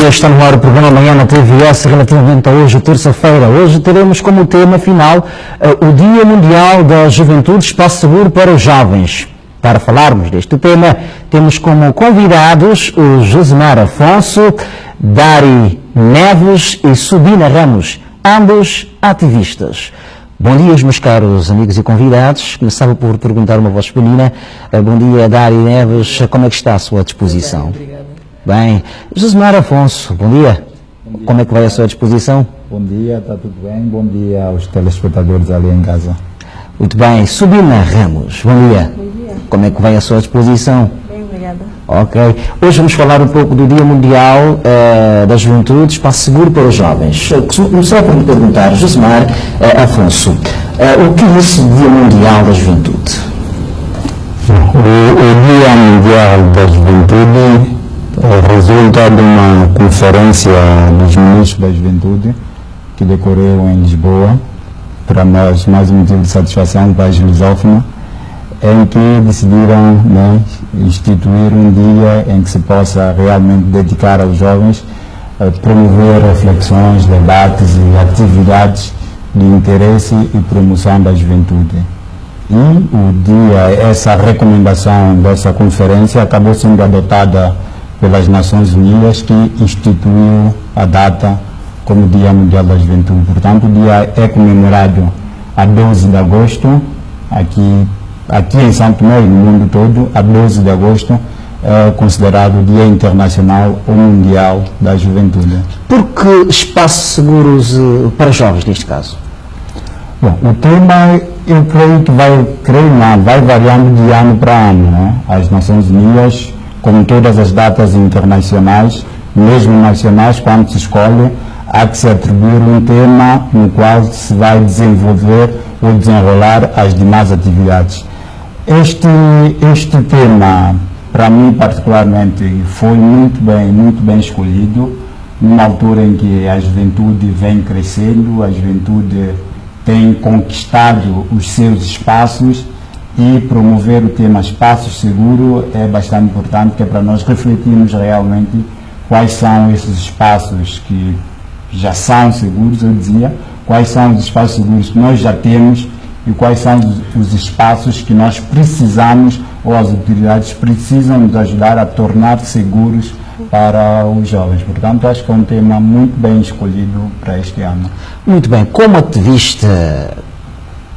dia, está no ar o programa Manhã na TVS relativamente a hoje, terça-feira. Hoje teremos como tema final o Dia Mundial da Juventude, Espaço Seguro para os Jovens. Para falarmos deste tema, temos como convidados o Josemar Afonso, Dari Neves e Subina Ramos, ambos ativistas. Bom dia, meus caros amigos e convidados. Começava por perguntar uma voz feminina. Bom dia, Dari Neves. Como é que está a sua disposição? Obrigado. Bem. Josemar Afonso, bom dia. Como é que vai a sua disposição? Bom dia, está tudo bem? Bom dia aos telespectadores ali em casa. Muito bem. Subina Ramos, bom dia. Bom dia. Como é que vai a sua disposição? Bem, obrigada. Ok. Hoje vamos falar um pouco do Dia Mundial da Juventude, Espaço Seguro para os Jovens. Começar por me perguntar, Josemar Afonso, o que é esse Dia Mundial da Juventude? O Dia Mundial da Juventude resulta de uma conferência dos ministros da Juventude que decorreu em Lisboa, para nós mais um motivo de satisfação, país lusófono, em que decidiram instituir um dia em que se possa realmente dedicar aos jovens, promover reflexões, debates e atividades de interesse e promoção da juventude. E o dia, essa recomendação dessa conferência acabou sendo adotada pelas Nações Unidas, que instituiu a data como Dia Mundial da Juventude. Portanto, o dia é comemorado a 12 de agosto, aqui em São Tomé e no mundo todo. A 12 de agosto é considerado o Dia Internacional ou Mundial da Juventude. Por que espaços seguros para jovens, neste caso? Bom, o tema, eu creio que vai variando de ano para ano, né? As Nações Unidas, como todas as datas internacionais, mesmo nacionais, quando se escolhe, há que se atribuir um tema no qual se vai desenvolver ou desenrolar as demais atividades. Este tema, para mim particularmente, foi muito bem escolhido, numa altura em que a juventude vem crescendo, a juventude tem conquistado os seus espaços, e promover o tema espaço seguro é bastante importante, que é para nós refletirmos realmente quais são esses espaços que já são seguros, eu dizia, quais são os espaços seguros que nós já temos e quais são os espaços que nós precisamos ou as autoridades precisam nos ajudar a tornar seguros para os jovens. Portanto, acho que é um tema muito bem escolhido para este ano. Muito bem. Como ativista,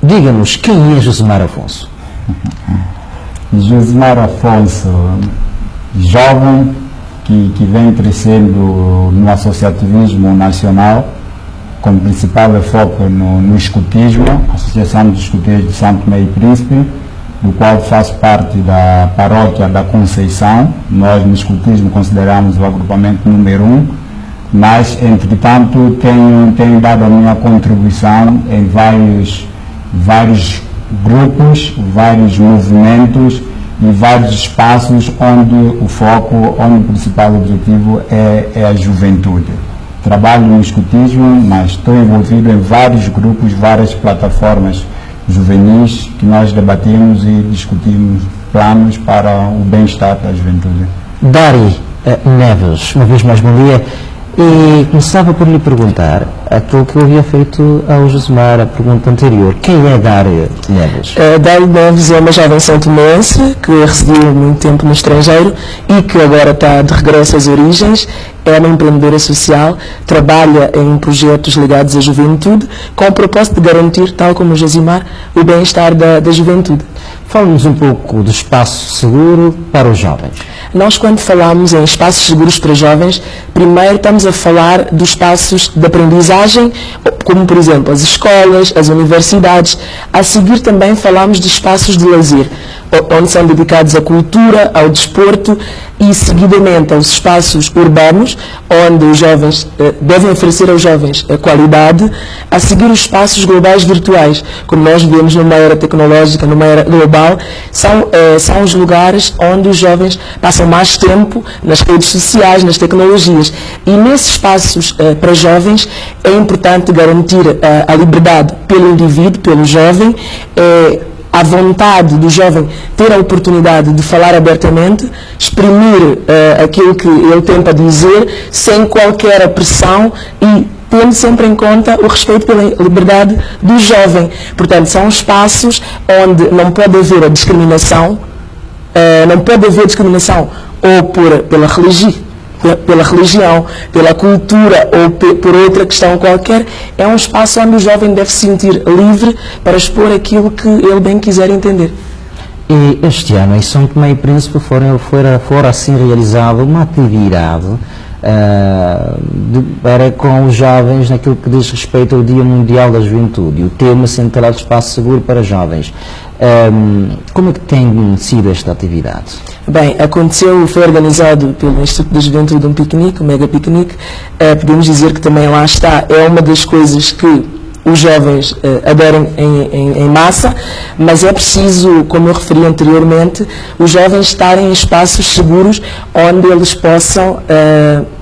diga-nos quem é Josemar Afonso? Josemar Afonso, jovem que vem crescendo no associativismo nacional, com principal foco no escotismo, Associação dos Escoteiros de Santo Tomé e Príncipe, do qual faço parte da paróquia da Conceição. Nós no escotismo consideramos o agrupamento número 1, mas entretanto tenho dado a minha contribuição em vários grupos, vários movimentos e vários espaços onde o principal objetivo é a juventude. Trabalho no escotismo, mas estou envolvido em vários grupos, várias plataformas juvenis que nós debatimos e discutimos planos para o bem-estar da juventude. Dari Neves, uma vez mais bom dia. E começava por lhe perguntar aquilo que eu havia feito ao Josemar, a pergunta anterior. Quem é Dari Neves? Dari Neves é uma jovem santomense que residiu muito tempo no estrangeiro e que agora está de regresso às origens. É uma empreendedora social, trabalha em projetos ligados à juventude com o propósito de garantir, tal como o Josemar, o bem-estar da juventude. Fale-nos um pouco do espaço seguro para os jovens. Nós, quando falamos em espaços seguros para jovens, primeiro estamos a falar dos espaços de aprendizagem, como, por exemplo, as escolas, as universidades. A seguir também falamos de espaços de lazer, onde são dedicados à cultura, ao desporto e, seguidamente, aos espaços urbanos, onde os jovens devem oferecer aos jovens a qualidade. A seguir, os espaços globais virtuais, como nós vivemos numa era tecnológica, numa era global, são os lugares onde os jovens passam mais tempo nas redes sociais, nas tecnologias. E nesses espaços para jovens é importante garantir a liberdade pelo indivíduo, pelo jovem, a vontade do jovem ter a oportunidade de falar abertamente, exprimir aquilo que ele tem para dizer, sem qualquer pressão e tendo sempre em conta o respeito pela liberdade do jovem. Portanto, são espaços onde não pode haver a discriminação, ou pela religião, pela cultura ou por outra questão qualquer. É um espaço onde o jovem deve se sentir livre para expor aquilo que ele bem quiser entender. E este ano em São Tomé e Príncipe fora assim realizada uma atividade para com os jovens naquilo que diz respeito ao Dia Mundial da Juventude, o tema central do espaço seguro para jovens. Como é que tem sido esta atividade? Bem, foi organizado pelo Instituto da Juventude um piquenique, um mega piquenique. Podemos dizer que também lá está, é uma das coisas que os jovens aderem em massa, mas é preciso, como eu referi anteriormente, os jovens estarem em espaços seguros onde eles possam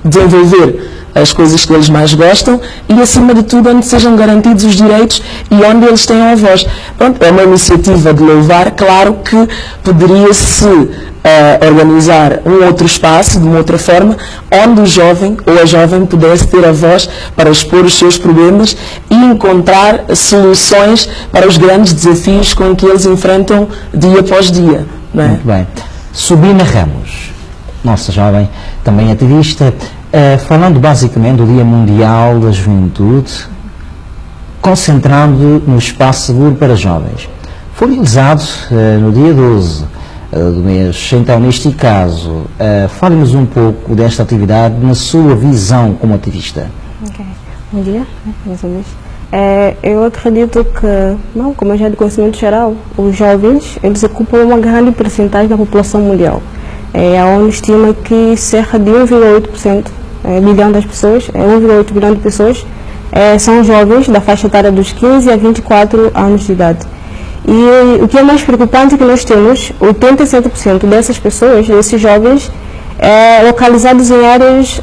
desenvolver as coisas que eles mais gostam e, acima de tudo, onde sejam garantidos os direitos e onde eles tenham a voz. Pronto, é uma iniciativa de louvar. Claro que poderia-se organizar um outro espaço, de uma outra forma, onde o jovem ou a jovem pudesse ter a voz para expor os seus problemas e encontrar soluções para os grandes desafios com que eles enfrentam dia após dia. Não é? Muito bem. Subina Ramos, nossa jovem, também ativista, falando basicamente do Dia Mundial da Juventude, concentrando no espaço seguro para jovens. Foi realizado no dia 12 do mês. Então, neste caso, fale-nos um pouco desta atividade na sua visão como ativista. Okay. Bom dia, mais uma vez. Eu acredito que, como é já de conhecimento geral, os jovens eles ocupam uma grande percentagem da população mundial. A ONU estima que cerca de 1,8% bilhão das pessoas, 1,8 bilhão de pessoas, são jovens da faixa etária dos 15 a 24 anos de idade. E o que é mais preocupante é que nós temos 87% dessas pessoas, desses jovens, localizados em áreas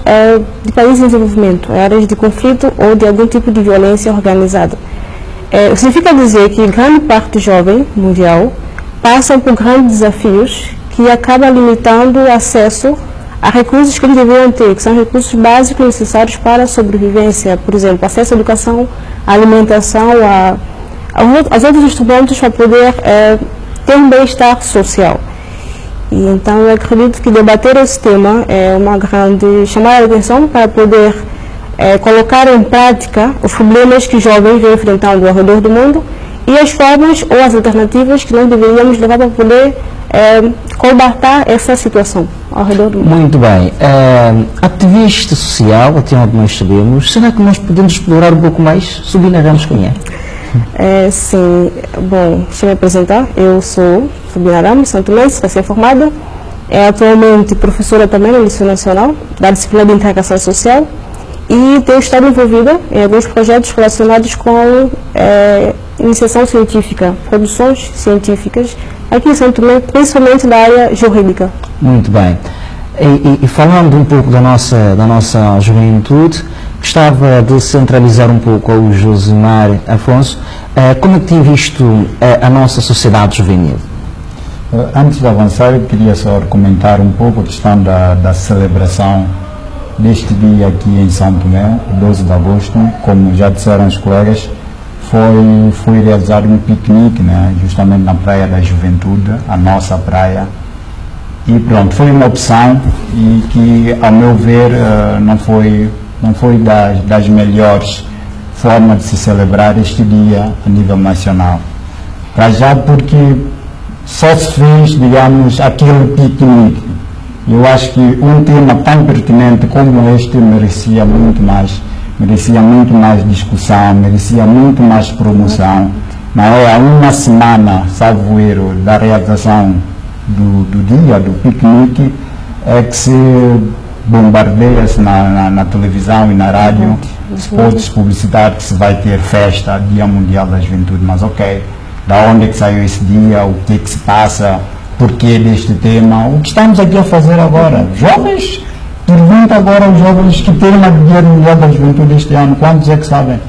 de países em desenvolvimento, áreas de conflito ou de algum tipo de violência organizada. Significa dizer que grande parte do jovem mundial passam por grandes desafios que acabam limitando o acesso a recursos que eles deveriam ter, que são recursos básicos necessários para a sobrevivência, por exemplo, acesso à educação, à alimentação, aos outros instrumentos para poder ter um bem-estar social. E então eu acredito que debater esse tema é uma grande chamada de atenção para poder colocar em prática os problemas que os jovens vêm enfrentando ao redor do mundo e as formas ou as alternativas que nós deveríamos levar para poder combater essa situação ao redor do mundo. Muito bem. Ativista social, até onde nós sabemos, será que nós podemos explorar um pouco mais? Subina Ramos, quem é? Sim, bom, deixa eu me apresentar. Eu sou Subina Ramos, São Tomé, recém-formada. Atualmente professora também no Liceu Nacional, da disciplina de integração social, e tenho estado envolvida em alguns projetos relacionados com iniciação científica, produções científicas, aqui em São Tomé, principalmente da área jurídica. Muito bem. E falando um pouco da nossa juventude, gostava de centralizar um pouco ao Josimar Afonso, como é que tem visto a nossa sociedade juvenil? Antes de avançar, eu queria só comentar um pouco a questão da celebração deste dia aqui em São Tomé, 12 de agosto. Como já disseram os colegas, foi realizado um piquenique, né, justamente na Praia da Juventude, a nossa praia. E pronto, foi uma opção e que, ao meu ver, não foi das melhores formas de se celebrar este dia a nível nacional. Para já, porque só se fez, digamos, aquele piquenique. Eu acho que um tema tão pertinente como este merecia muito mais discussão, merecia muito mais promoção. Não é? Há uma semana, salvo erro, da realização do dia, do piquenique, é que se bombardeia-se na televisão e na rádio spots publicitários que se vai ter festa, Dia Mundial da Juventude. Mas ok, da onde é que saiu esse dia, o que é que se passa, porquê deste tema, o que estamos aqui a fazer agora? Jovens, pergunta agora aos jovens que têm o Dia Mundial da Juventude este ano, quantos é que sabem?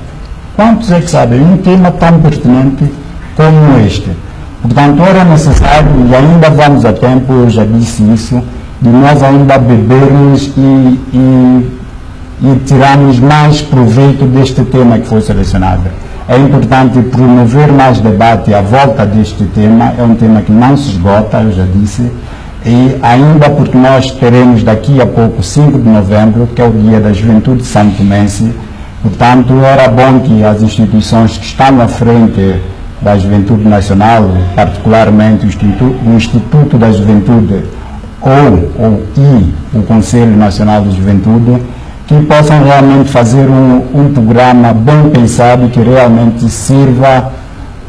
Quantos é que sabem? Um tema tão pertinente como este. Portanto, era necessário, e ainda vamos a tempo, eu já disse isso, de nós ainda bebermos e tirarmos mais proveito deste tema que foi selecionado. É importante promover mais debate à volta deste tema, é um tema que não se esgota, eu já disse, e ainda porque nós teremos daqui a pouco, 5 de novembro, que é o Dia da Juventude Santomense, portanto, era bom que as instituições que estão à frente da Juventude Nacional, particularmente o Instituto da Juventude e o Conselho Nacional de Juventude, que possam realmente fazer um programa bem pensado que realmente sirva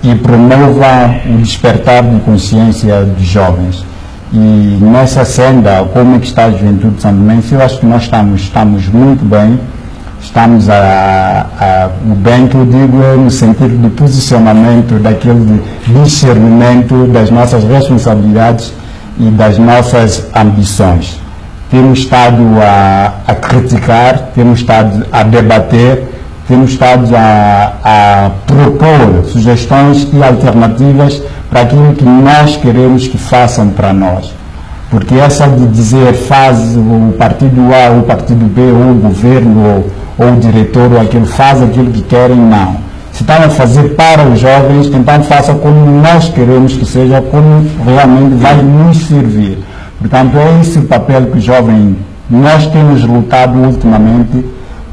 e promova o despertar de consciência dos jovens. E nessa senda, como é que está a Juventude Santomense, eu acho que nós estamos muito bem, estamos o bem que eu digo é no sentido de posicionamento, daquele discernimento das nossas responsabilidades e das nossas ambições. Temos estado a criticar, temos estado a debater, temos estado a propor sugestões e alternativas para aquilo que nós queremos que façam para nós. Porque essa de dizer faz o partido A ou o partido B ou o governo ou o diretor ou aquilo, faz aquilo que querem, não. Se estão a fazer para os jovens, então faça como nós queremos que seja, como realmente vai nos servir. Portanto, é esse o papel que os jovens, nós temos lutado ultimamente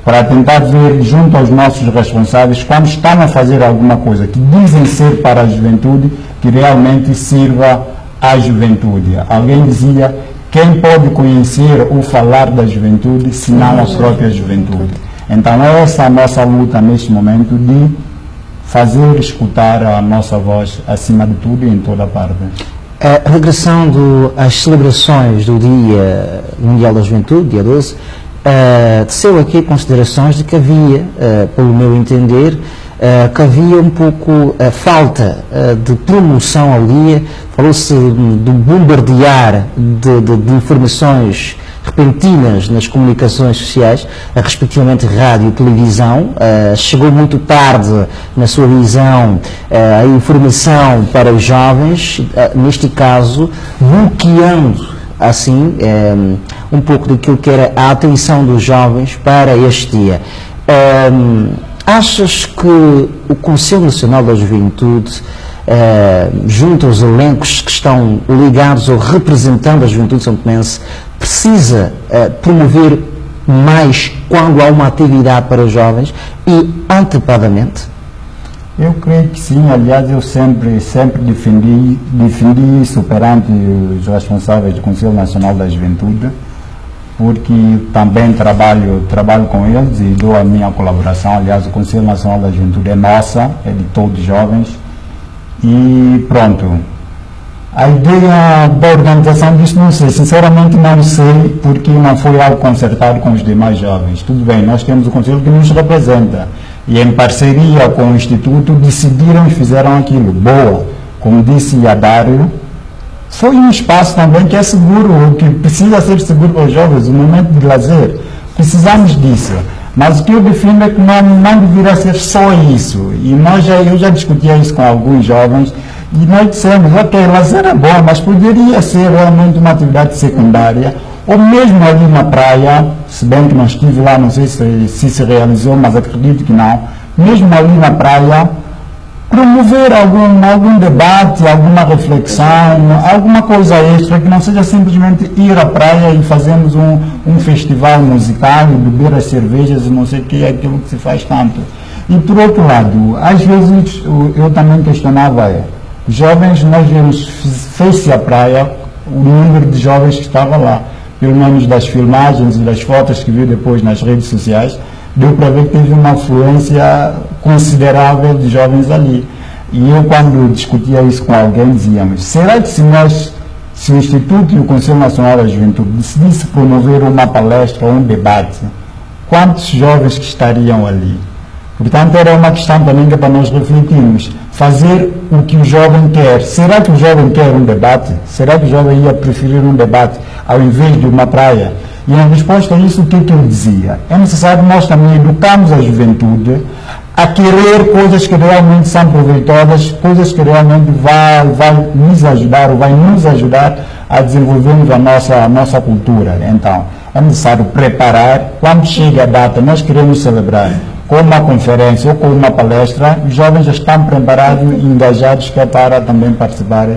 para tentar ver junto aos nossos responsáveis, quando estão a fazer alguma coisa que dizem ser para a juventude, que realmente sirva à juventude. Alguém dizia, quem pode conhecer ou falar da juventude, senão a própria juventude. Então, é essa a nossa luta neste momento de fazer escutar a nossa voz, acima de tudo e em toda parte. Regressando às celebrações do Dia Mundial da Juventude, dia 12, teceu aqui considerações de que havia, pelo meu entender, que havia um pouco falta de promoção ao dia. Falou-se do bombardear de informações repentinas nas comunicações sociais, respectivamente rádio e televisão. Chegou muito tarde na sua visão a informação para os jovens, neste caso bloqueando assim um pouco daquilo que era a atenção dos jovens para este dia. Achas que o Conselho Nacional da Juventude, junto aos elencos que estão ligados ou representando a juventude santomense, precisa promover mais quando há uma atividade para os jovens e antecipadamente? Eu creio que sim. Aliás, eu sempre defendi isso perante os responsáveis do Conselho Nacional da Juventude, porque também trabalho com eles e dou a minha colaboração. Aliás, o Conselho Nacional da Juventude é nossa, é de todos os jovens. E pronto. A ideia da organização disso não sei, sinceramente não sei, porque não foi algo concertado com os demais jovens. Tudo bem, nós temos o Conselho que nos representa e em parceria com o Instituto decidiram e fizeram aquilo. Boa, como disse Yadário, foi um espaço também que é seguro, que precisa ser seguro para os jovens, um momento de lazer. Precisamos disso. Mas o que eu defendo é que não deveria ser só isso. E eu já discutia isso com alguns jovens e nós dissemos, ok, lazer é bom, mas poderia ser realmente uma atividade secundária, ou mesmo ali na praia, se bem que não estive lá, não sei se realizou, mas acredito que não, mesmo ali na praia, promover algum debate, alguma reflexão, alguma coisa extra, que não seja simplesmente ir à praia e fazermos um festival musical e beber as cervejas e não sei o que, é aquilo que se faz tanto. E por outro lado, às vezes eu também questionava, os jovens, nós vemos, fez-se à praia, o número de jovens que estava lá, pelo menos das filmagens e das fotos que viu depois nas redes sociais, deu para ver que teve uma afluência considerável de jovens ali. E eu, quando discutia isso com alguém, dizíamos, será que se o Instituto e o Conselho Nacional da Juventude decidissem promover uma palestra ou um debate, quantos jovens que estariam ali? Portanto, era uma questão também que é para nós refletirmos. Fazer o que o jovem quer. Será que o jovem quer um debate? Será que o jovem ia preferir um debate ao invés de uma praia? E em resposta a isso, o que eu dizia? É necessário nós também educarmos a juventude a querer coisas que realmente são proveitosas, coisas que realmente vai nos ajudar, ou vai nos ajudar a desenvolvermos a nossa cultura. Então, é necessário preparar, quando chega a data, nós queremos celebrar com uma conferência ou com uma palestra, os jovens já estão preparados e engajados que é para também participar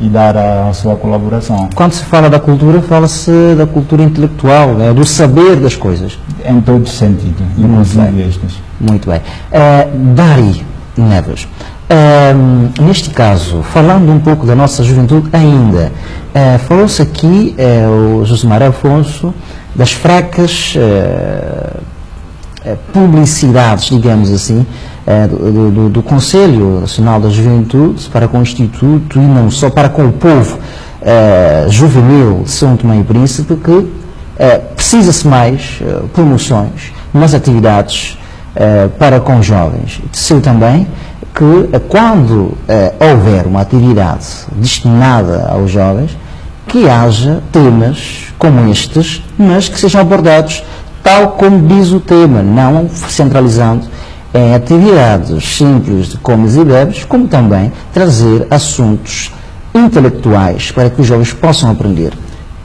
e dar a sua colaboração. Quando se fala da cultura, fala-se da cultura intelectual, né, do saber das coisas. Em todo sentido, inclusive estes. Muito bem. Dari Neves, neste caso, falando um pouco da nossa juventude ainda, falou-se aqui, o Josemar Afonso, das fracas publicidades, digamos assim, do Conselho Nacional da Juventude para com o Instituto e não só para com o povo juvenil de São Tomé e Príncipe, que precisa-se mais promoções nas atividades para com jovens. Sei também que quando houver uma atividade destinada aos jovens, que haja temas como estes, mas que sejam abordados tal como diz o tema, não centralizando em atividades simples de comes e bebes, como também trazer assuntos intelectuais para que os jovens possam aprender.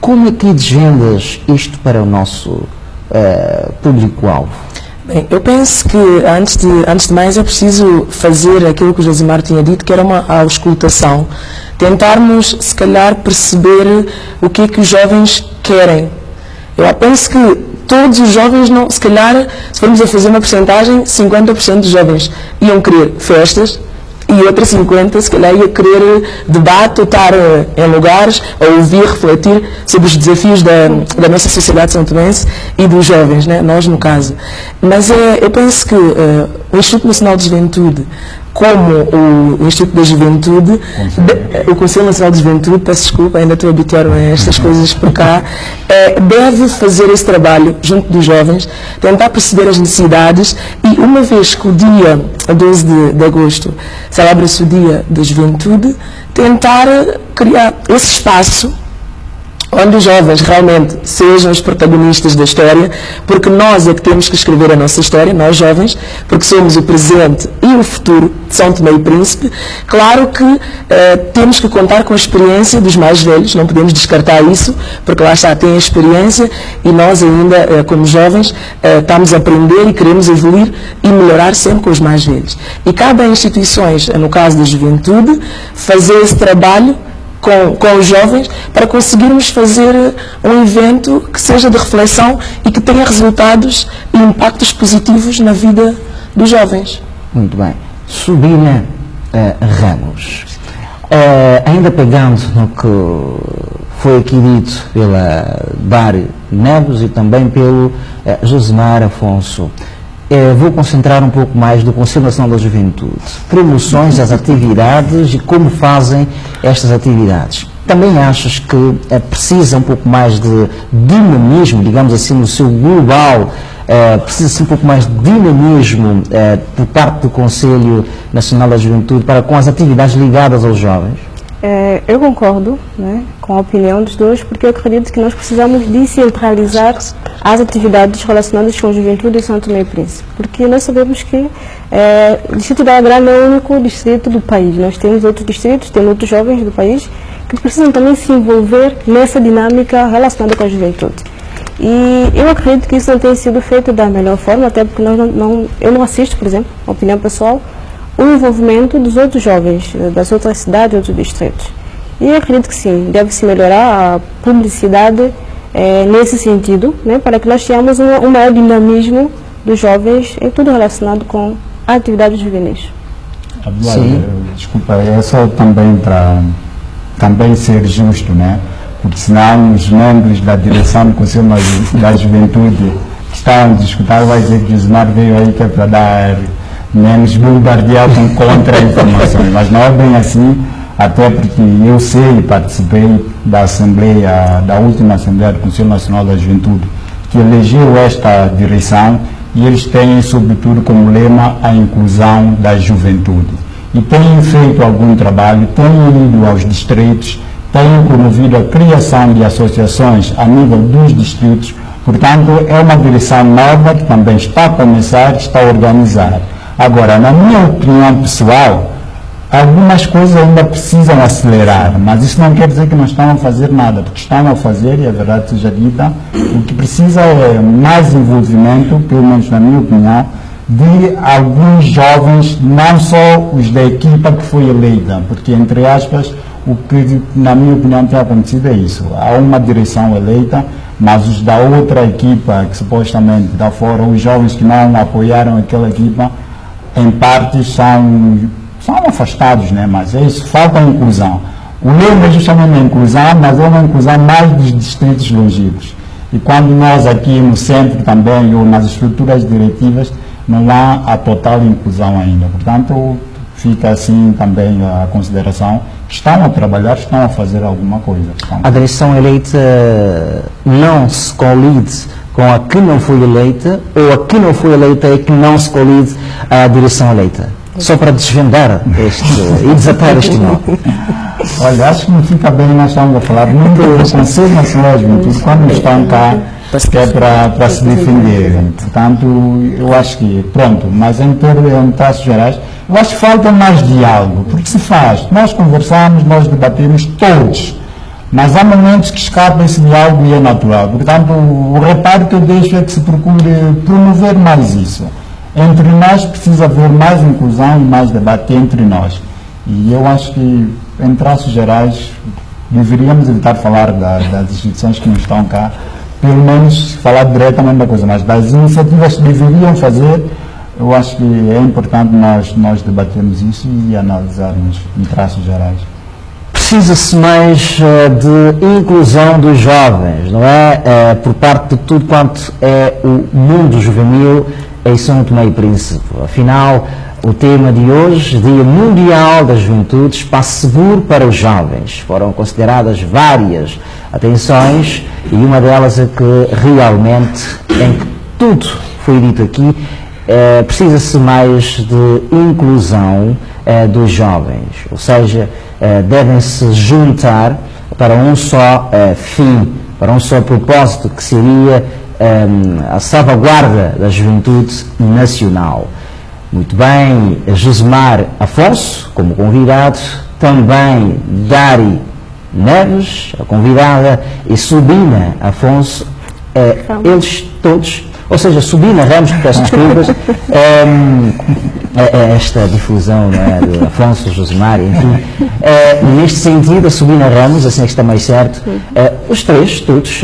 Como é que desvendas isto para o nosso público-alvo? Bem, eu penso que antes de mais é preciso fazer aquilo que o Josemar tinha dito, que era uma auscultação. Tentarmos, se calhar, perceber o que é que os jovens querem. Eu penso que todos os jovens, não, se calhar, se formos a fazer uma porcentagem, 50% dos jovens iam querer festas e outras 50% se calhar ia querer debate, ou estar em lugares, ou ouvir, refletir sobre os desafios da nossa sociedade são-tomense e dos jovens, né? Nós no caso. Mas eu penso que o Instituto Nacional de Juventude, como o Instituto da Juventude, o Conselho Nacional de Juventude, peço desculpa, ainda estou habituado a estas coisas por cá, deve fazer esse trabalho junto dos jovens, tentar perceber as necessidades e uma vez que o dia 12 de agosto celebra-se o Dia da Juventude, tentar criar esse espaço onde os jovens realmente sejam os protagonistas da história, porque nós é que temos que escrever a nossa história, nós jovens, porque somos o presente e o futuro de São Tomé e Príncipe. Claro que temos que contar com a experiência dos mais velhos, não podemos descartar isso, porque lá está, tem a experiência e nós ainda, como jovens, estamos a aprender e queremos evoluir e melhorar sempre com os mais velhos. E cabe a instituições, no caso da juventude, fazer esse trabalho com os jovens para conseguirmos fazer um evento que seja de reflexão e que tenha resultados e impactos positivos na vida dos jovens. Muito bem. Subina Ramos, ainda pegando no que foi aqui dito pela Dari Neves e também pelo Josemar Afonso, vou concentrar um pouco mais do Conselho Nacional da Juventude. Promoções, as atividades e como fazem estas atividades. Também achas que precisa um pouco mais de dinamismo, digamos assim, no seu global, precisa-se um pouco mais de dinamismo por parte do Conselho Nacional da Juventude para com as atividades ligadas aos jovens? Eu concordo, né, com a opinião dos dois, porque eu acredito que nós precisamos descentralizar as atividades relacionadas com a juventude em São Tomé e Príncipe, porque nós sabemos que o Distrito da Agrana é o único distrito do país. Nós temos outros distritos, temos outros jovens do país que precisam também se envolver nessa dinâmica relacionada com a juventude. E eu acredito que isso não tem sido feito da melhor forma, até porque eu não assisto, por exemplo, opinião pessoal, o envolvimento dos outros jovens, das outras cidades, outros distritos. E eu acredito que sim, deve-se melhorar a publicidade nesse sentido, né, para que nós tenhamos um maior dinamismo dos jovens em tudo relacionado com atividades juvenis. Desculpa, é só também para ser justo, né? Porque senão os membros da direção do Conselho da Juventude que estão a discutir vai dizer que o Josemar veio aí que é para dar menos bombardear com contra-informações, mas não é bem assim, até porque eu sei e participei da Assembleia, da última Assembleia do Conselho Nacional da Juventude, que elegeu esta direção e eles têm, sobretudo, como lema a inclusão da juventude. E têm feito algum trabalho, têm ido aos distritos, têm promovido a criação de associações a nível dos distritos, portanto, é uma direção nova que também está a começar, está a organizar. Agora, na minha opinião pessoal, algumas coisas ainda precisam acelerar, mas isso não quer dizer que não estão a fazer nada, porque estão a fazer, e a verdade seja dita, o que precisa é mais envolvimento, pelo menos na minha opinião, de alguns jovens, não só os da equipa que foi eleita, porque, entre aspas, o que, na minha opinião, tem acontecido é isso. Há uma direção eleita, mas os da outra equipa, que supostamente da fora, os jovens que não apoiaram aquela equipa, em partes são afastados, né? Mas é isso, falta inclusão. O lema é justamente a inclusão, mas é uma inclusão mais dos distritos longínquos. E quando nós aqui no centro também, ou nas estruturas diretivas, não há a total inclusão ainda. Portanto, fica assim também a consideração que estão a trabalhar, estão a fazer alguma coisa. A direção eleita não se colide com a que não foi eleita, ou a que não foi eleita é que não se colide à direção eleita? Só para desvendar e desatar este nó. Olha, acho que não fica bem, nós estamos a falar muito do Conselho Nacional de Juventude, quando estão cá, que é para se defenderem. Portanto, eu acho que, pronto, mas em traços gerais, eu acho que falta mais diálogo, porque se faz, nós conversamos, nós debatemos todos, mas há momentos que escapa esse diálogo e é natural. Portanto, o reparo que eu deixo é que se procure promover mais isso. Entre nós precisa haver mais inclusão e mais debate entre nós. E eu acho que, em traços gerais, deveríamos evitar falar das instituições que não estão cá, pelo menos falar diretamente da coisa, mas das iniciativas que deveriam fazer, eu acho que é importante nós debatermos isso e analisarmos em traços gerais. Precisa-se mais de inclusão dos jovens, não é? Por parte de tudo quanto é o mundo juvenil em São Tomé e Príncipe. Afinal, o tema de hoje, Dia Mundial da Juventude, Espaço Seguro para os Jovens. Foram consideradas várias atenções e uma delas é que realmente, em que tudo foi dito aqui, precisa-se mais de inclusão dos jovens, ou seja, devem-se juntar para um só fim, para um só propósito, que seria a salvaguarda da juventude nacional. Muito bem, Josemar Afonso, como convidado, também Dari Neves, a convidada, e Subina Afonso, eles todos, ou seja, Subina Ramos, peço desculpas, esta difusão, não é, de Afonso, Josemar, enfim, neste sentido, a Subina Ramos, assim é que está mais certo, os três, todos,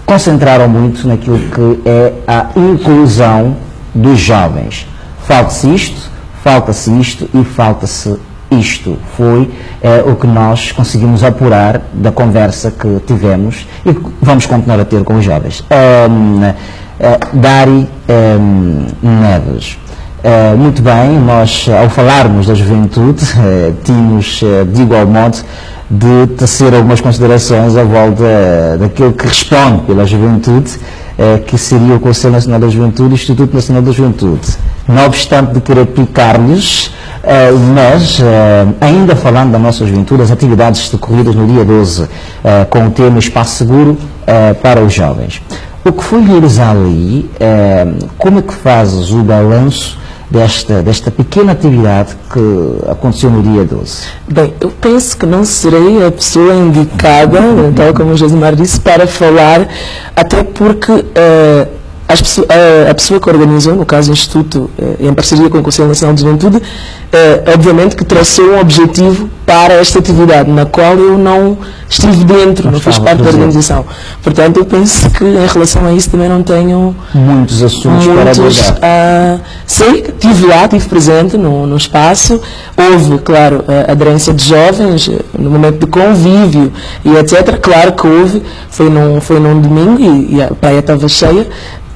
concentraram muito naquilo que é a inclusão dos jovens. Falta-se isto e falta-se isto. Foi o que nós conseguimos apurar da conversa que tivemos e que vamos continuar a ter com os jovens. Dari Neves. Muito bem, nós, ao falarmos da juventude, tínhamos, de igual modo, de tecer algumas considerações à volta daquilo que responde pela juventude, que seria o Conselho Nacional da Juventude e o Instituto Nacional da Juventude. Não obstante de querer picar-lhes, mas, ainda falando da nossa juventude, as atividades decorridas no dia 12, com o tema Espaço Seguro para os Jovens. O que foi realizado aí, como é que fazes o balanço desta pequena atividade que aconteceu no dia 12? Bem, eu penso que não serei a pessoa indicada, tal como o Josemar disse, para falar, até porque a pessoa que organizou, no caso o Instituto, em parceria com o Conselho Nacional de Juventude, obviamente que traçou um objetivo para esta atividade, na qual eu não estive dentro, não fiz parte da organização. Portanto, eu penso que em relação a isso também não tenho muitos assuntos para abordar. Sei que estive lá, estive presente no espaço, houve, claro, a aderência de jovens, no momento de convívio e etc. Claro que houve, foi num domingo e a praia estava cheia.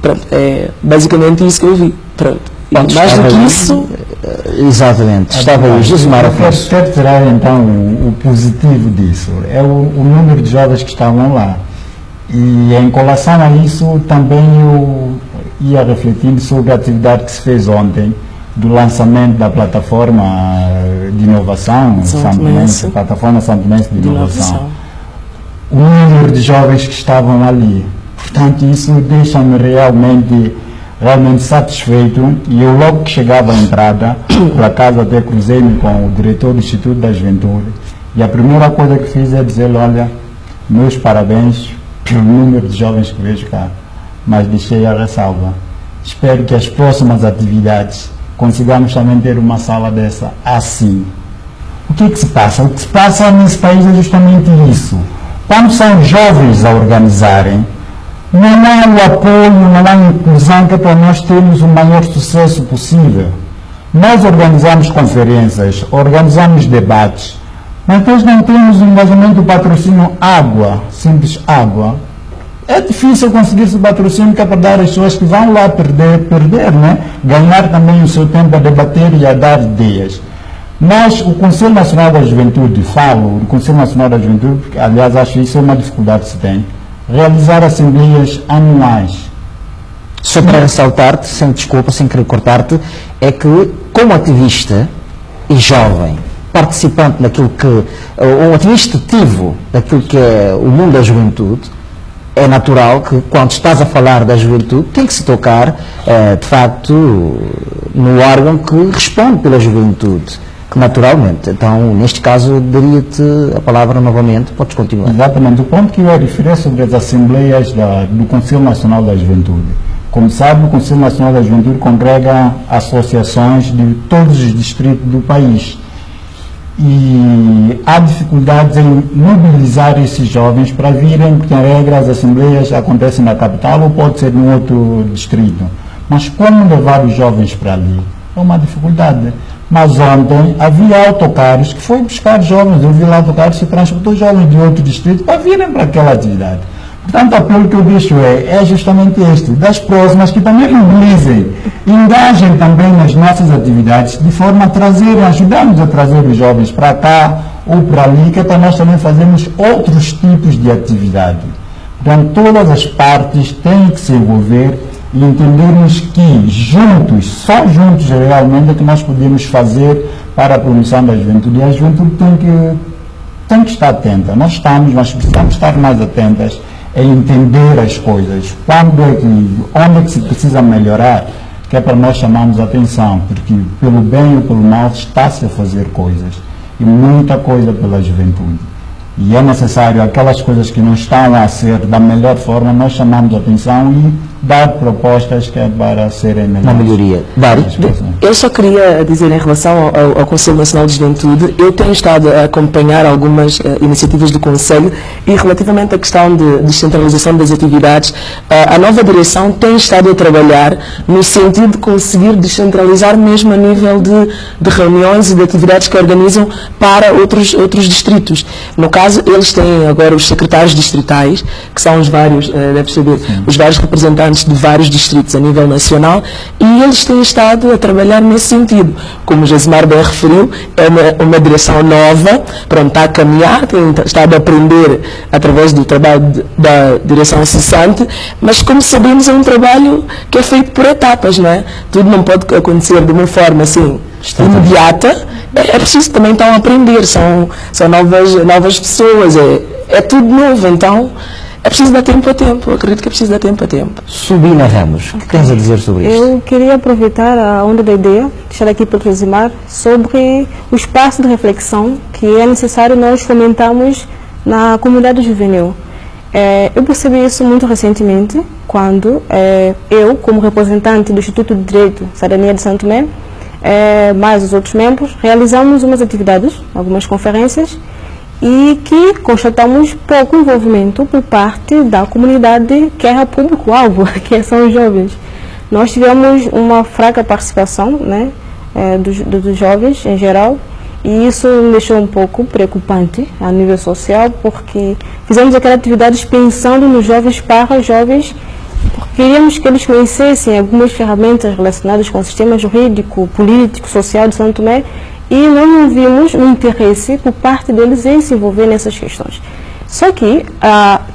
Pronto, é basicamente isso que eu vi. Pronto. Pronto, mais do que isso. Exatamente, estava aí Josemar Afonso. Quero tirar então o positivo disso, é o número de jovens que estavam lá. E em colação a isso, também eu ia refletindo sobre a atividade que se fez ontem, do lançamento da plataforma de inovação, plataforma São Tomense de Inovação. O número de jovens que estavam ali. Portanto, isso deixa-me realmente realmente satisfeito, e eu logo que chegava à entrada, por acaso até cruzei-me com o diretor do Instituto da Juventude, e a primeira coisa que fiz é dizer-lhe, olha, meus parabéns pelo número de jovens que vejo cá, mas deixei a ressalva. Espero que as próximas atividades consigamos também ter uma sala dessa assim. O que se passa? O que se passa nesse país é justamente isso. Quando são jovens a organizarem, não há o apoio, não há a inclusão que é para nós termos o maior sucesso possível. Nós organizamos conferências, organizamos debates, mas depois não temos o engajamento do patrocínio água, simples água. É difícil conseguir esse patrocínio que é para dar às pessoas que vão lá perder, né? Ganhar também o seu tempo a debater e a dar ideias. Mas o Conselho Nacional da Juventude, o Conselho Nacional da Juventude, porque, aliás, acho que isso é uma dificuldade que se tem, realizar assembleias anuais. Só para ressaltar-te, sem desculpa, sem querer cortar-te, é que como ativista e jovem, participante daquilo que, um ativista ativo daquilo que é o mundo da juventude, é natural que quando estás a falar da juventude tem que se tocar, de facto, no órgão que responde pela juventude, que naturalmente. Então, neste caso, daria-te a palavra novamente, podes continuar. Exatamente. O ponto que eu ia referir é sobre as assembleias do Conselho Nacional da Juventude. Como sabe, o Conselho Nacional da Juventude congrega associações de todos os distritos do país. E há dificuldades em mobilizar esses jovens para virem, porque em regra as assembleias acontecem na capital ou pode ser em outro distrito. Mas como levar os jovens para ali? É uma dificuldade. Mas ontem havia autocarros que foi buscar jovens, eu vi lá autocarros que transportou jovens de outro distrito para virem para aquela atividade. Portanto, o apelo que eu deixo é justamente este, das próximas que também mobilizem, engajem também nas nossas atividades, de forma a trazer, ajudar-nos a trazer os jovens para cá ou para ali, que é para nós também fazermos outros tipos de atividade. Portanto, todas as partes têm que se envolver e entendermos que juntos, só juntos realmente é que nós podemos fazer para a promoção da juventude. E a juventude tem que estar atenta. Nós estamos, mas precisamos estar mais atentas a entender as coisas. Onde é que se precisa melhorar, que é para nós chamarmos a atenção, porque pelo bem ou pelo mal está-se a fazer coisas. E muita coisa pela juventude. E é necessário aquelas coisas que não estão a ser da melhor forma, nós chamamos a atenção e dar propostas que é para serem melhores. Uma melhoria. Dário? Eu só queria dizer em relação ao Conselho Nacional de Juventude, eu tenho estado a acompanhar algumas iniciativas do Conselho e relativamente à questão de descentralização das atividades, a nova direção tem estado a trabalhar no sentido de conseguir descentralizar mesmo a nível de reuniões e de atividades que organizam para outros distritos. No caso, eles têm agora os secretários distritais, que são os vários, deve saber, os vários representantes de vários distritos a nível nacional, e eles têm estado a trabalhar nesse sentido. Como o Josimar bem referiu, é uma direção nova, pronto, está a caminhar, tem estado a aprender através do trabalho da direção cessante, mas como sabemos é um trabalho que é feito por etapas, não é? Tudo não pode acontecer de uma forma assim imediata, é preciso também então aprender, são novas pessoas, é tudo novo, então é preciso dar tempo a tempo, acredito que é preciso dar tempo a tempo. Subina Ramos, o que tens a dizer sobre isto? Eu queria aproveitar a onda da ideia, deixar aqui para o Josimar, sobre o espaço de reflexão que é necessário nós fomentarmos na comunidade juvenil. Eu percebi isso muito recentemente, quando eu, como representante do Instituto de Direito Cidadania de Santo Tomé, mais os outros membros, realizamos umas atividades, algumas conferências, e que constatamos pouco envolvimento por parte da comunidade que é o público-alvo, que são os jovens. Nós tivemos uma fraca participação, né, dos jovens em geral, e isso me deixou um pouco preocupante a nível social, porque fizemos aquelas atividades pensando nos jovens para os jovens, porque queríamos que eles conhecessem algumas ferramentas relacionadas com o sistema jurídico, político, social de Santo Tomé, e não vimos um interesse por parte deles em se envolver nessas questões. Só que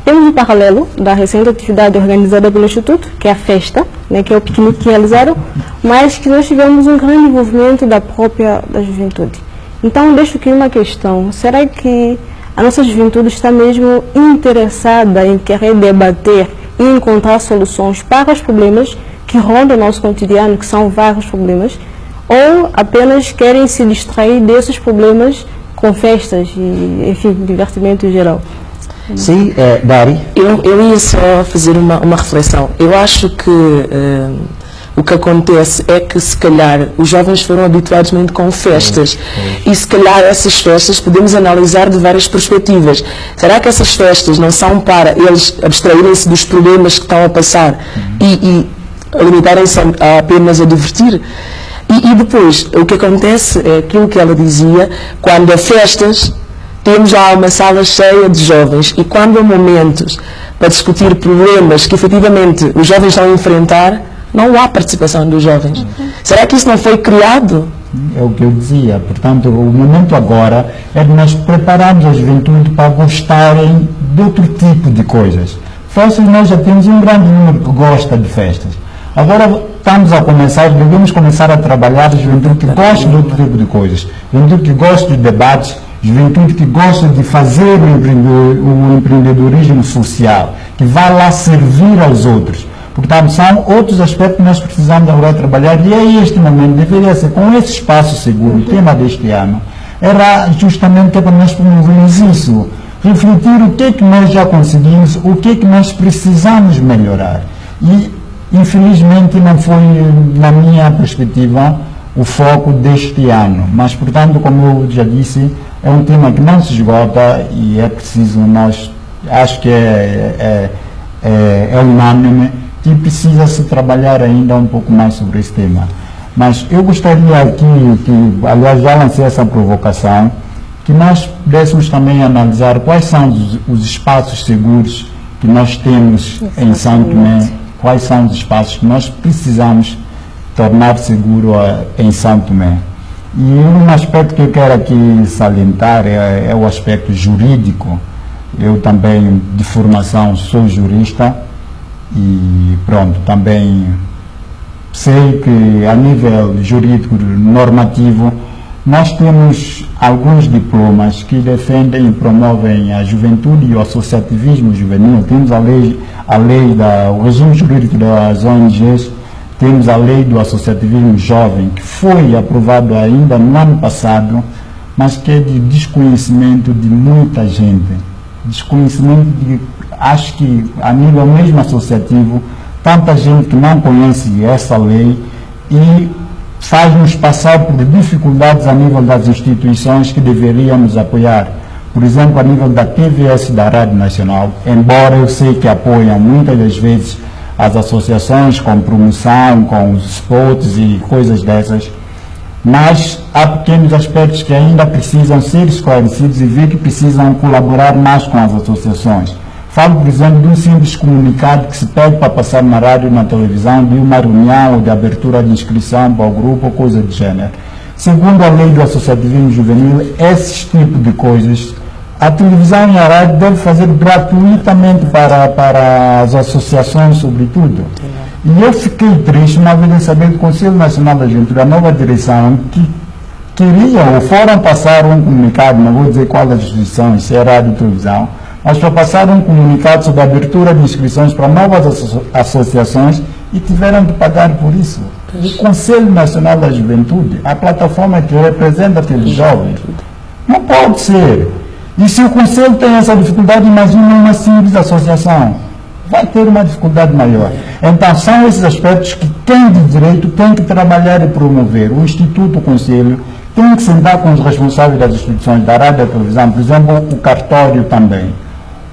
temos um paralelo da recente atividade organizada pelo Instituto, que é a festa, né, que é o piquenique que realizaram, mas que nós tivemos um grande envolvimento da juventude. Então, deixo aqui uma questão: será que a nossa juventude está mesmo interessada em querer debater e encontrar soluções para os problemas que rondam o nosso cotidiano, que são vários problemas, ou apenas querem se distrair desses problemas com festas e, enfim, divertimento em geral. Sim, Dari? Eu ia só fazer uma reflexão. Eu acho que o que acontece é que, se calhar, os jovens foram habituados muito com festas. E, se calhar, essas festas podemos analisar de várias perspectivas. Será que essas festas não são para eles abstraírem-se dos problemas que estão a passar e limitarem-se a apenas a divertir? E depois, o que acontece é aquilo que ela dizia, quando há festas, temos já uma sala cheia de jovens, e quando há momentos para discutir problemas que efetivamente os jovens estão a enfrentar, não há participação dos jovens. Será que isso não foi criado? É o que eu dizia. Portanto, o momento agora é de nós prepararmos a juventude para gostarem de outro tipo de coisas. Festas, nós já temos um grande número que gosta de festas. Agora devemos começar a trabalhar a juventude que gosta de outro tipo de coisas. Juventude que gosta de debates, juventude que gosta de fazer o empreendedorismo social, que vai lá servir aos outros. Portanto, são outros aspectos que nós precisamos agora trabalhar, e é este momento, deveria ser com esse espaço seguro. O tema deste ano era justamente para nós promovermos isso, refletir o que é que nós já conseguimos, o que é que nós precisamos melhorar. E, infelizmente, não foi, na minha perspectiva, o foco deste ano. Mas, portanto, como eu já disse, é um tema que não se esgota e é preciso acho que é unânime, e precisa-se trabalhar ainda um pouco mais sobre esse tema. Mas eu gostaria aqui, aliás, já lancei essa provocação, que nós pudéssemos também analisar quais são os espaços seguros que nós temos em São Tomé, quais são os espaços que nós precisamos tornar seguro em São Tomé. E um aspecto que eu quero aqui salientar é o aspecto jurídico. Eu também, de formação, sou jurista e pronto, também sei que a nível jurídico normativo nós temos alguns diplomas que defendem e promovem a juventude e o associativismo juvenil. Temos o regime jurídico das ONGs, temos a lei do associativismo jovem, que foi aprovado ainda no ano passado, mas que é de desconhecimento de muita gente. Acho que a nível mesmo associativo, tanta gente que não conhece essa lei e faz-nos passar por dificuldades a nível das instituições que deveríamos apoiar. Por exemplo, a nível da TVS da Rádio Nacional, embora eu sei que apoiam muitas das vezes as associações com promoção, com os spots e coisas dessas, mas há pequenos aspectos que ainda precisam ser esclarecidos e ver que precisam colaborar mais com as associações. Falo, por exemplo, de um simples comunicado que se pede para passar na rádio e na televisão, de uma reunião ou de abertura de inscrição para o grupo ou coisa do gênero. Segundo a lei do associativismo juvenil, esses tipos de coisas, a televisão e a rádio devem fazer gratuitamente para as associações, sobretudo. E eu fiquei triste uma vez em saber do Conselho Nacional da Juventude, a nova direção, que queriam ou foram passar um comunicado, não vou dizer qual das instituições, se é rádio ou televisão, mas para passar um comunicado sobre a abertura de inscrições para novas associações e tiveram de pagar por isso. O Conselho Nacional da Juventude, a plataforma que representa aqueles jovens, não pode ser. E se o Conselho tem essa dificuldade, imagine uma simples associação. Vai ter uma dificuldade maior. Então, são esses aspectos que quem de direito tem que trabalhar e promover. O Instituto, o Conselho, tem que sentar com os responsáveis das instituições da rádio e da televisão, por exemplo, o cartório também.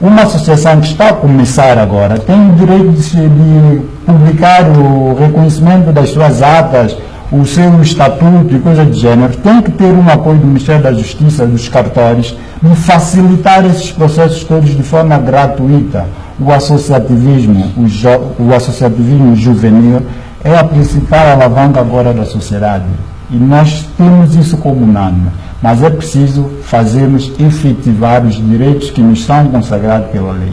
Uma associação que está a começar agora tem o direito de publicar o reconhecimento das suas atas, o seu estatuto e coisas de gênero. Tem que ter um apoio do Ministério da Justiça, dos cartórios, de facilitar esses processos todos de forma gratuita. O associativismo juvenil é a principal alavanca agora da sociedade. E nós temos isso como unânime. Mas é preciso fazermos efetivar os direitos que nos são consagrados pela lei.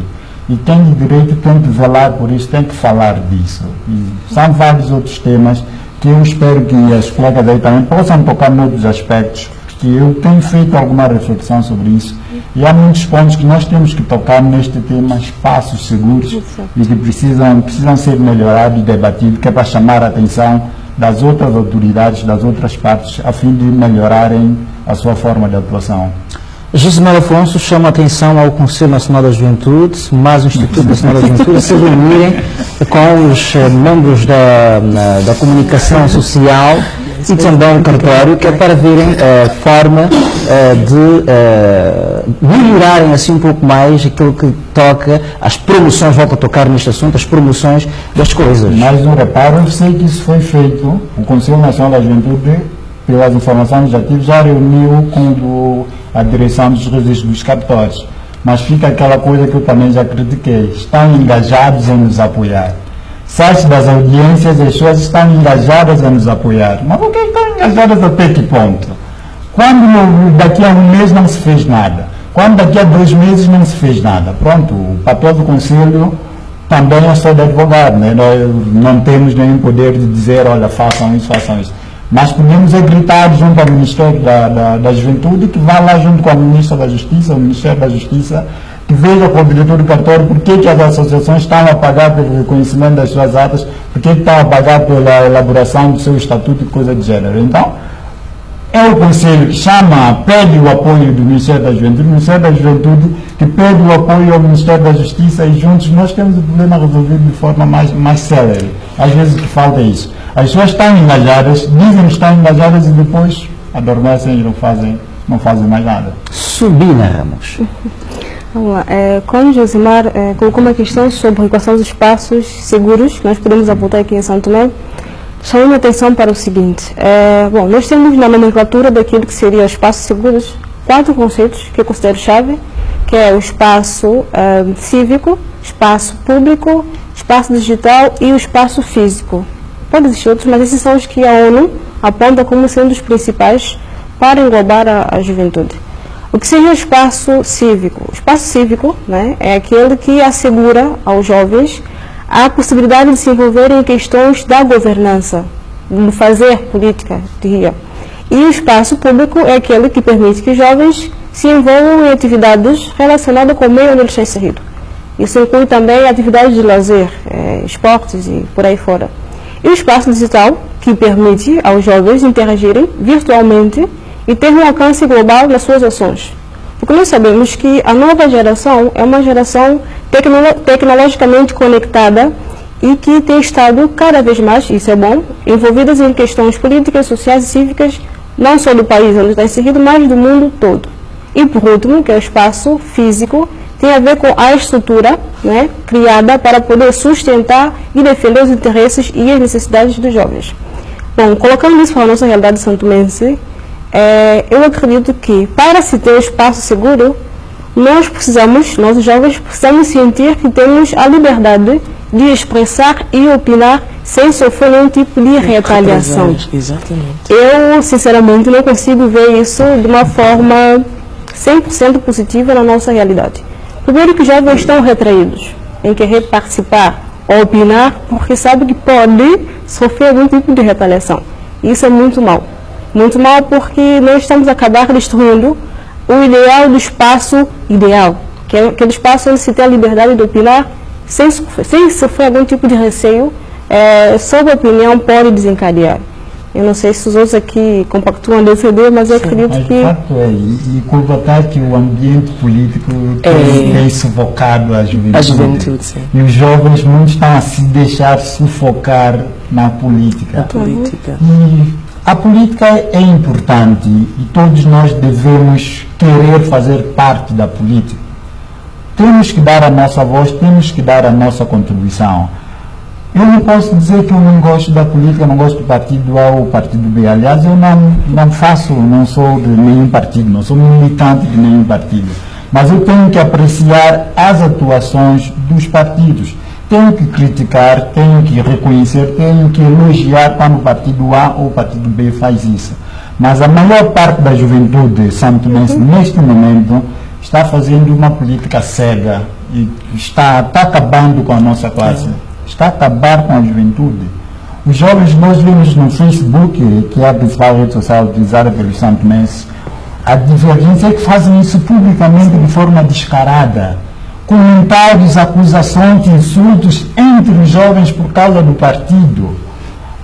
E quem de direito tem que velar por isso, tem que falar disso. E são vários outros temas que eu espero que as colegas aí também possam tocar noutros aspectos, porque eu tenho feito alguma reflexão sobre isso E há muitos pontos que nós temos que tocar neste tema, espaços seguros, e que precisam ser melhorados e debatidos, que é para chamar a atenção das outras autoridades, das outras partes, a fim de melhorarem a sua forma de atuação. Josimar Afonso chama a atenção ao Conselho Nacional da Juventude, mais o Instituto Nacional da Juventude, a se reunirem com os membros da comunicação social e também o cartório, que é para verem forma de melhorarem assim um pouco mais aquilo que toca às promoções, volto a tocar neste assunto, as promoções das coisas. Mais um reparo, eu sei que isso foi feito, o Conselho Nacional da Juventude, pelas informações que já tive, já reuniu com a direção dos registros dos cartórios, mas fica aquela coisa que eu também já critiquei, estão engajados em nos apoiar. Sites das audiências, as pessoas estão engajadas em nos apoiar, mas por que estão engajadas até que ponto? Quando daqui a um mês não se fez nada, quando daqui a 2 meses não se fez nada, pronto, o papel do Conselho também é só de advogado, né? Nós não temos nenhum poder de dizer, olha, façam isso, façam isso. Mas podemos gritar junto ao Ministério da Juventude, que vá lá junto com a Ministra da Justiça, o Ministério da Justiça, que veja com o diretor do cartório por que as associações estão a pagar pelo reconhecimento das suas atas, por que estão a pagar pela elaboração do seu estatuto e coisa do gênero. Então, é o Conselho que pede o apoio do Ministério da Juventude, o Ministério da Juventude que pede o apoio ao Ministério da Justiça, e juntos nós temos o problema resolvido de forma mais célere. Às vezes o que falta é isso. As pessoas estão engajadas, dizem que estão engajadas e depois adormecem e não fazem mais nada. Subina Ramos. Vamos lá. Quando Josimar colocou uma questão sobre a equação dos espaços seguros, que nós podemos apontar aqui em São Tomé, chamando a atenção para o seguinte. Bom, nós temos na nomenclatura daquilo que seria espaços seguros 4 conceitos que eu considero chave, que é o espaço cívico, espaço público, espaço digital e o espaço físico. Pode existir outros, mas esses são os que a ONU aponta como sendo os principais para englobar a juventude. O que seria o espaço cívico? O espaço cívico, né, é aquele que assegura aos jovens a possibilidade de se envolver em questões da governança, de fazer política, diria. E o espaço público é aquele que permite que os jovens se envolvam em atividades relacionadas com o meio onde ele está inserido. Isso inclui também atividades de lazer, esportes e por aí fora. E o espaço digital, que permite aos jovens interagirem virtualmente e ter um alcance global nas suas ações. Porque nós sabemos que a nova geração é uma geração tecnologicamente conectada e que tem estado cada vez mais, isso é bom, envolvidas em questões políticas, sociais e cívicas, não só do país onde está inserido, mas do mundo todo. E por último, que é o espaço físico, tem a ver com a estrutura, né, criada para poder sustentar e defender os interesses e as necessidades dos jovens. Bom, colocando isso para a nossa realidade santomense, eu acredito que para se ter um espaço seguro, nós os jovens, precisamos sentir que temos a liberdade de expressar e opinar sem sofrer nenhum tipo de retaliação. Exatamente. Eu, sinceramente, não consigo ver isso de uma forma 100% positiva na nossa realidade. Primeiro que os jovens estão retraídos em querer participar ou opinar porque sabem que pode sofrer algum tipo de retaliação. Isso é muito mal. Muito mal porque nós estamos a acabar destruindo o ideal do espaço ideal, que é aquele espaço onde se tem a liberdade de opinar sem sofrer algum tipo de receio sobre a opinião pode desencadear. Eu não sei se os outros aqui compactuam dessa ideia, mas eu acredito que... O fato e constatar que o ambiente político tem sufocado a juventude. Sim. E os jovens muitos estão a se deixar sufocar na política. E a política é importante e todos nós devemos querer fazer parte da política. Temos que dar a nossa voz, temos que dar a nossa contribuição. Eu não posso dizer que eu não gosto da política, não gosto do partido A ou partido B. Aliás, eu não sou de nenhum partido, não sou militante de nenhum partido. Mas eu tenho que apreciar as atuações dos partidos. Tenho que criticar, tenho que reconhecer, tenho que elogiar quando o partido A ou o partido B faz isso. Mas a maior parte da juventude santomense, neste momento, está fazendo uma política cega e está acabando com a nossa classe. Está a acabar com a juventude. Os jovens, nós vimos no Facebook, que é a principal rede social utilizada pelos santomenses, A divergência é que fazem isso publicamente de forma descarada. Comentários, acusações, insultos entre os jovens por causa do partido.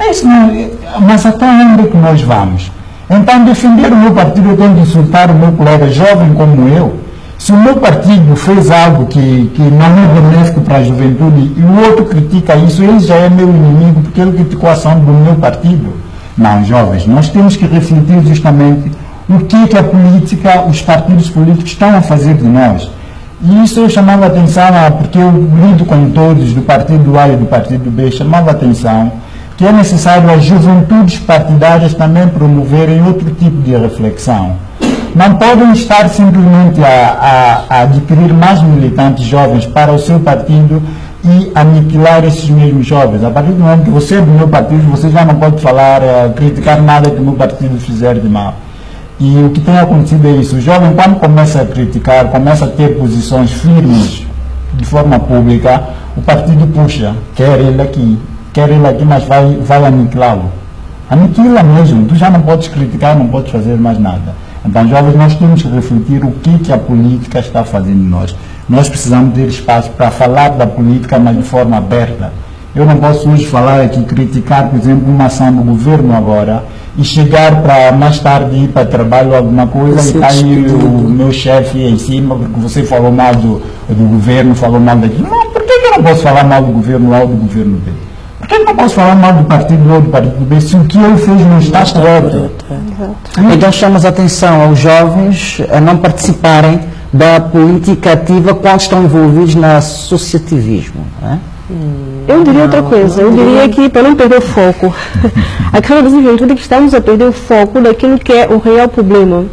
Isso não, mas até onde é que nós vamos? Então, defender o meu partido, eu tenho que insultar o meu colega jovem como eu. Se o meu partido fez algo que não é benéfico para a juventude e o outro critica isso, ele já é meu inimigo porque ele criticou a ação do meu partido. Não, jovens, nós temos que refletir justamente o que a política, os partidos políticos estão a fazer de nós. E isso eu chamava a atenção, porque eu lido com todos, do partido A e do partido B, chamava a atenção que é necessário as juventudes partidárias também promoverem outro tipo de reflexão. Não podem estar simplesmente a adquirir mais militantes jovens para o seu partido e aniquilar esses mesmos jovens. A partir do momento que você é do meu partido, você já não pode falar, criticar nada que o meu partido fizer de mal. E o que tem acontecido é isso. O jovem, quando começa a criticar, começa a ter posições firmes de forma pública, o partido puxa, quer ele aqui, mas vai aniquilá-lo. Aniquila mesmo, tu já não podes criticar, não podes fazer mais nada. Então, jovens, nós temos que refletir o que a política está fazendo em nós. Nós precisamos ter espaço para falar da política, mas de forma aberta. Eu não posso hoje falar aqui, criticar, por exemplo, uma ação do governo agora e chegar para mais tarde ir para trabalho ou alguma coisa e cair o meu chefe em cima porque você falou mal do governo, falou mal daquilo. Não, por que eu não posso falar mal do governo A ou do governo B? Por que eu não posso falar mal do partido A ou do partido B se o que ele fez não está correto? Então chamamos a atenção aos jovens a não participarem da política ativa quando estão envolvidos no associativismo. Não é? Eu diria outra coisa, eu diria que para não perder o foco, a questão da juventude é que estamos a perder o foco daquilo que é o real problema.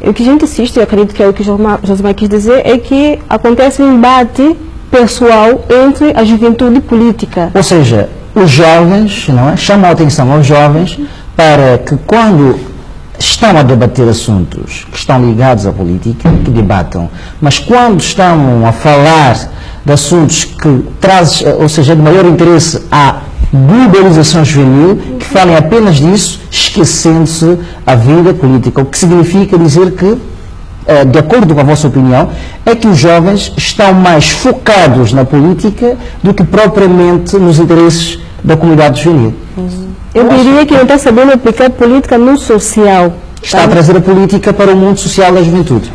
O que a gente assiste, eu acredito que é o que Josimar quis dizer, é que acontece um embate pessoal entre a juventude e política. Ou seja, os jovens, não é? Chamam a atenção aos jovens para que quando estão a debater assuntos que estão ligados à política, que debatam, mas quando estão a falar de assuntos que trazem, ou seja, de maior interesse à globalização juvenil, que falem apenas disso, esquecendo-se a vida política, o que significa dizer que, de acordo com a vossa opinião, é que os jovens estão mais focados na política do que propriamente nos interesses da comunidade juvenil. Eu diria que não está sabendo aplicar política no social. Está a trazer a política para o mundo social da juventude.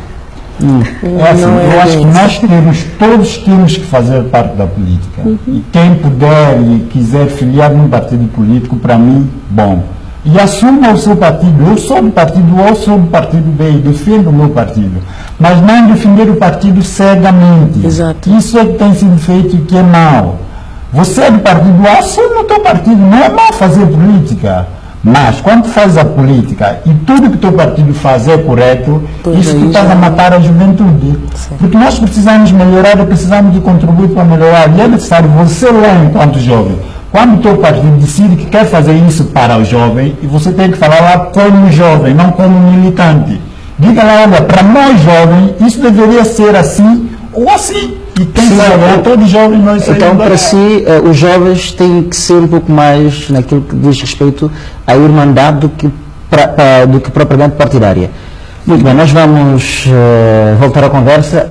É assim, eu acho que nós todos temos que fazer parte da política. E quem puder e quiser filiar num partido político, para mim, bom. E assuma o seu partido. Eu sou do partido A, eu sou do partido B e defendo o meu partido. Mas não defender o partido cegamente. Exato. Isso é que tem sido feito e que é mau. Você é do partido A, assume o teu partido. Não é mau fazer política. Mas, quando faz a política e tudo que o teu partido faz é correto, isso tu estás a matar a juventude. Sim. Porque nós precisamos melhorar, precisamos de contribuir para melhorar. E é necessário você lá, enquanto jovem, quando o teu partido decide que quer fazer isso para o jovem, e você tem que falar lá como jovem, não como militante. Diga lá, olha, para nós jovens, isso deveria ser assim ou assim. E quem sabe, todos jovens nós saímos. Então, para si, os jovens têm que ser um pouco mais naquilo que diz respeito à irmandade do que propriamente partidária. Muito bem, nós vamos voltar à conversa.